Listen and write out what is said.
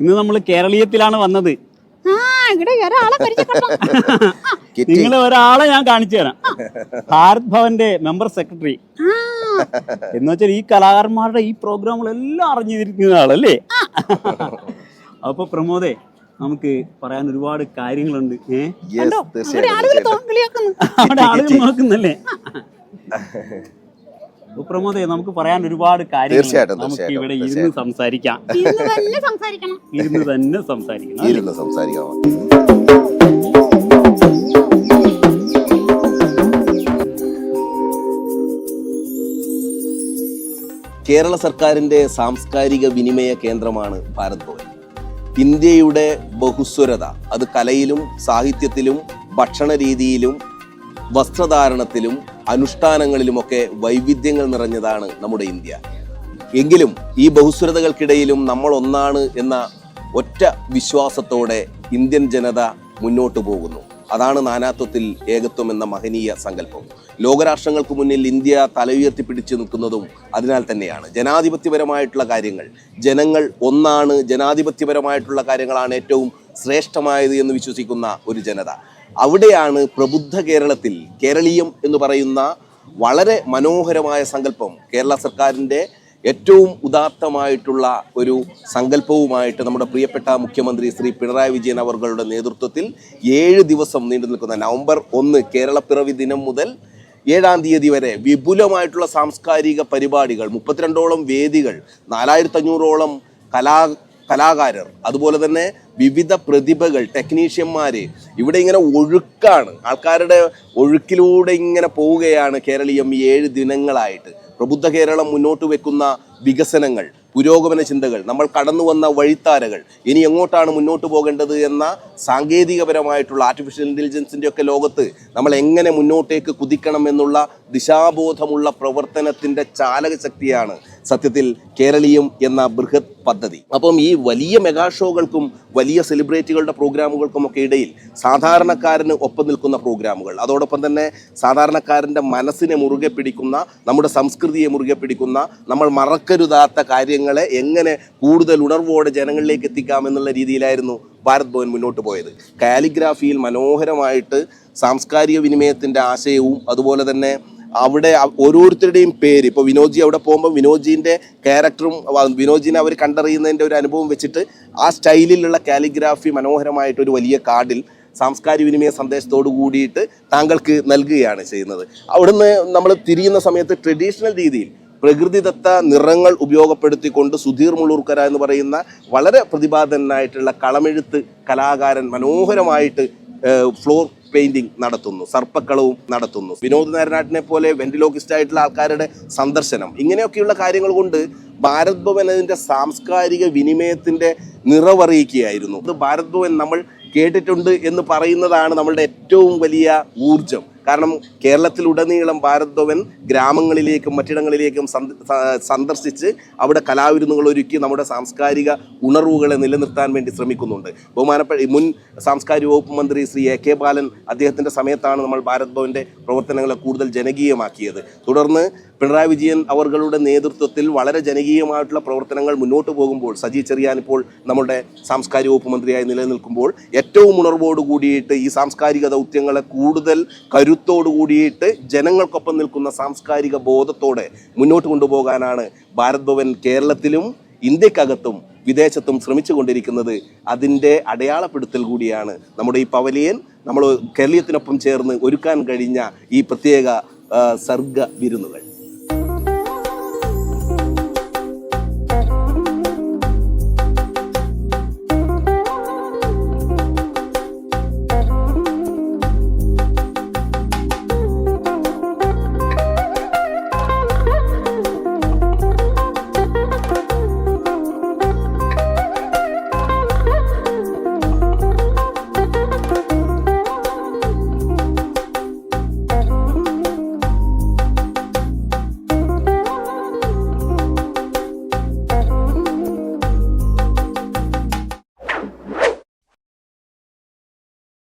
ഇന്ന് നമ്മൾ കേരളീയത്തിലാണ് വന്നത്. നിങ്ങളെ ഒരാളെ ഞാൻ കാണിച്ചു തരാം. ഭാരത് ഭവന്റെ മെമ്പർ സെക്രട്ടറി എന്ന് വെച്ചാൽ ഈ കലാകാരന്മാരുടെ ഈ പ്രോഗ്രാമുകളെല്ലാം അറിഞ്ഞിരിക്കുന്ന ആളല്ലേ. അപ്പൊ പ്രമോദേ, നമുക്ക് പറയാൻ ഒരുപാട് കാര്യങ്ങളുണ്ട്. അവിടെ ആളുകൾ നോക്കുന്നല്ലേ. പ്രമോദേ, നമുക്ക് പറയാൻ ഒരുപാട് കാര്യങ്ങൾ. നമുക്ക് ഇവിടെ ഇരുന്ന് സംസാരിക്കാം. ഇരുന്ന് തന്നെ സംസാരിക്കണം. കേരള സർക്കാരിന്റെ സാംസ്കാരിക വിനിമയ കേന്ദ്രമാണ് ഭാരത് ഭവൻ. ഇന്ത്യയുടെ ബഹുസ്വരത, അത് കലയിലും സാഹിത്യത്തിലും ഭക്ഷണ രീതിയിലും വസ്ത്രധാരണത്തിലും അനുഷ്ഠാനങ്ങളിലുമൊക്കെ വൈവിധ്യങ്ങൾ നിറഞ്ഞതാണ് നമ്മുടെ ഇന്ത്യ. എങ്കിലും ഈ ബഹുസ്വരതകൾക്കിടയിലും നമ്മൾ ഒന്നാണ് എന്ന ഒറ്റ വിശ്വാസത്തോടെ ഇന്ത്യൻ ജനത മുന്നോട്ടു പോകുന്നു. അതാണ് നാനാത്വത്തിൽ ഏകത്വം എന്ന മഹനീയ സങ്കല്പം. ലോകരാഷ്ട്രങ്ങൾക്ക് മുന്നിൽ ഇന്ത്യ തല ഉയർത്തിപ്പിടിച്ചു നിൽക്കുന്നതും അതിനാൽ തന്നെയാണ്. ജനാധിപത്യപരമായിട്ടുള്ള കാര്യങ്ങൾ, ജനങ്ങൾ ഒന്നാണ്, ജനാധിപത്യപരമായിട്ടുള്ള കാര്യങ്ങളാണ് ഏറ്റവും ശ്രേഷ്ഠമായത് എന്ന് വിശ്വസിക്കുന്ന ഒരു ജനത. അവിടെയാണ് പ്രബുദ്ധ കേരളത്തിൽ കേരളീയം എന്ന് പറയുന്ന വളരെ മനോഹരമായ സങ്കല്പം കേരള സർക്കാരിൻ്റെ ഏറ്റവും ഉദാത്തമായിട്ടുള്ള ഒരു സങ്കല്പവുമായിട്ട് നമ്മുടെ പ്രിയപ്പെട്ട മുഖ്യമന്ത്രി ശ്രീ പിണറായി വിജയൻ അവരുടെ നേതൃത്വത്തിൽ 7 ദിവസം നീണ്ടു നിൽക്കുന്ന നവംബർ 1 കേരളപ്പിറവി ദിനം മുതൽ 7-ാം തീയതി വരെ വിപുലമായിട്ടുള്ള സാംസ്കാരിക പരിപാടികൾ, 32ഓളം വേദികൾ, 4500ഓളം കലാകാരർ, അതുപോലെ തന്നെ വിവിധ പ്രതിഭകൾ, ടെക്നീഷ്യന്മാര്, ഇവിടെ ഇങ്ങനെ ഒഴുക്കാണ്. ആൾക്കാരുടെ ഒഴുക്കിലൂടെ ഇങ്ങനെ പോവുകയാണ് കേരളീയം ഈ 7 ദിനങ്ങളായിട്ട്. പ്രബുദ്ധ കേരളം മുന്നോട്ട് വെക്കുന്ന വികസനങ്ങൾ, പുരോഗമന ചിന്തകൾ, നമ്മൾ കടന്നു വന്ന വഴിത്താരകൾ, ഇനി എങ്ങോട്ടാണ് മുന്നോട്ട് പോകേണ്ടത് എന്ന സാങ്കേതികപരമായിട്ടുള്ള ആർട്ടിഫിഷ്യൽ ഇൻ്റലിജൻസിൻ്റെ ഒക്കെ ലോകത്ത് നമ്മൾ എങ്ങനെ മുന്നോട്ടേക്ക് കുതിക്കണം എന്നുള്ള ദിശാബോധമുള്ള പ്രവർത്തനത്തിൻ്റെ ചാലക ശക്തിയാണ് സത്യത്തിൽ കേരളീയം എന്ന ബൃഹത് പദ്ധതി. അപ്പം ഈ വലിയ മെഗാ ഷോകൾക്കും വലിയ സെലിബ്രിറ്റികളുടെ പ്രോഗ്രാമുകൾക്കും ഒക്കെ ഇടയിൽ സാധാരണക്കാരന് ഒപ്പം നിൽക്കുന്ന പ്രോഗ്രാമുകൾ, അതോടൊപ്പം തന്നെ സാധാരണക്കാരൻ്റെ മനസ്സിനെ മുറുകെ പിടിക്കുന്ന, നമ്മുടെ സംസ്കൃതിയെ മുറുകെ പിടിക്കുന്ന, നമ്മൾ മറക്കരുതാത്ത കാര്യങ്ങളെ എങ്ങനെ കൂടുതൽ ഉണർവോടെ ജനങ്ങളിലേക്ക് എത്തിക്കാം എന്നുള്ള രീതിയിലായിരുന്നു ഭാരത് ഭവൻ മുന്നോട്ട് പോയത്. കാലിഗ്രാഫിയിൽ മനോഹരമായിട്ട് സാംസ്കാരിക വിനിമയത്തിൻ്റെ ആശയവും അതുപോലെ തന്നെ അവിടെ ഓരോരുത്തരുടെയും പേര്, ഇപ്പോൾ വിനോദ്ജി അവിടെ പോകുമ്പോൾ വിനോദ്ജീൻ്റെ ക്യാരക്ടറും വിനോദ്ജിനെ അവർ കണ്ടറിയുന്നതിൻ്റെ ഒരു അനുഭവം വെച്ചിട്ട് ആ സ്റ്റൈലിലുള്ള കാലിഗ്രാഫി മനോഹരമായിട്ടൊരു വലിയ കാർഡിൽ സാംസ്കാരിക വിനിമയ സന്ദേശത്തോടു കൂടിയിട്ട് താങ്കൾക്ക് നൽകുകയാണ് ചെയ്യുന്നത്. അവിടുന്ന് നമ്മൾ തിരിയുന്ന സമയത്ത് ട്രഡീഷണൽ രീതിയിൽ പ്രകൃതിദത്ത നിറങ്ങൾ ഉപയോഗപ്പെടുത്തിക്കൊണ്ട് സുധീർ മുള്ളൂർക്കര എന്ന് പറയുന്ന വളരെ പ്രതിഭാധനായിട്ടുള്ള കളമെഴുത്ത് കലാകാരൻ മനോഹരമായിട്ട് ഫ്ലോർ പെയിന്റിംഗ് നടത്തുന്നു, സർപ്പക്കളവും നടത്തുന്നു. വിനോദ് നാരായണനെ പോലെ വെന്റിലോക്കിസ്റ്റ് ആയിട്ടുള്ള ആൾക്കാരുടെ സന്ദർശനം, ഇങ്ങനെയൊക്കെയുള്ള കാര്യങ്ങൾ കൊണ്ട് ഭാരത് ഭവൻ അതിൻ്റെ സാംസ്കാരിക വിനിമയത്തിൻ്റെ നിറവറിയിക്കുകയായിരുന്നു. അത് ഭാരത് ഭവൻ നമ്മൾ കേട്ടിട്ടുണ്ട് എന്ന് പറയുന്നതാണ് നമ്മളുടെ ഏറ്റവും വലിയ ഊർജം. കാരണം കേരളത്തിലുടനീളം ഭാരത് ഭവൻ ഗ്രാമങ്ങളിലേക്കും മറ്റിടങ്ങളിലേക്കും സന്ദർശിച്ച് അവിടെ കലാവിരുന്നുകൾ ഒരുക്കി നമ്മുടെ സാംസ്കാരിക ഉണർവുകളെ നിലനിർത്താൻ വേണ്ടി ശ്രമിക്കുന്നുണ്ട്. ബഹുമാനപ്പെട്ട മുൻ സാംസ്കാരിക വകുപ്പ് മന്ത്രി ശ്രീ AK ബാലൻ അദ്ദേഹത്തിൻ്റെ സമയത്താണ് നമ്മൾ ഭാരത് ഭവൻ്റെ പ്രവർത്തനങ്ങളെ കൂടുതൽ ജനകീയമാക്കിയത്. തുടർന്ന് പിണറായി വിജയൻ അവരുടെ നേതൃത്വത്തിൽ വളരെ ജനകീയമായിട്ടുള്ള പ്രവർത്തനങ്ങൾ മുന്നോട്ട് പോകുമ്പോൾ സജി ചെറിയാൻ ഇപ്പോൾ നമ്മുടെ സാംസ്കാരിക വകുപ്പ് മന്ത്രിയായി നിലനിൽക്കുമ്പോൾ ഏറ്റവും ഉണർവോട് കൂടിയിട്ട് ഈ സാംസ്കാരിക ദൗത്യങ്ങളെ കൂടുതൽ കരുത്തോടു കൂടിയിട്ട് ജനങ്ങൾക്കൊപ്പം നിൽക്കുന്ന സാംസ്കാരിക ബോധത്തോടെ മുന്നോട്ട് കൊണ്ടുപോകാനാണ് ഭാരത് ഭവൻ കേരളത്തിലും ഇന്ത്യക്കകത്തും വിദേശത്തും ശ്രമിച്ചു കൊണ്ടിരിക്കുന്നത്. അതിൻ്റെ അടയാളപ്പെടുത്തൽ കൂടിയാണ് നമ്മുടെ ഈ പവലിയൻ. നമ്മൾ കേരളീയത്തിനൊപ്പം ചേർന്ന് ഒരുക്കാൻ കഴിഞ്ഞ ഈ പ്രത്യേക സർഗ വിരുന്നുകൾ.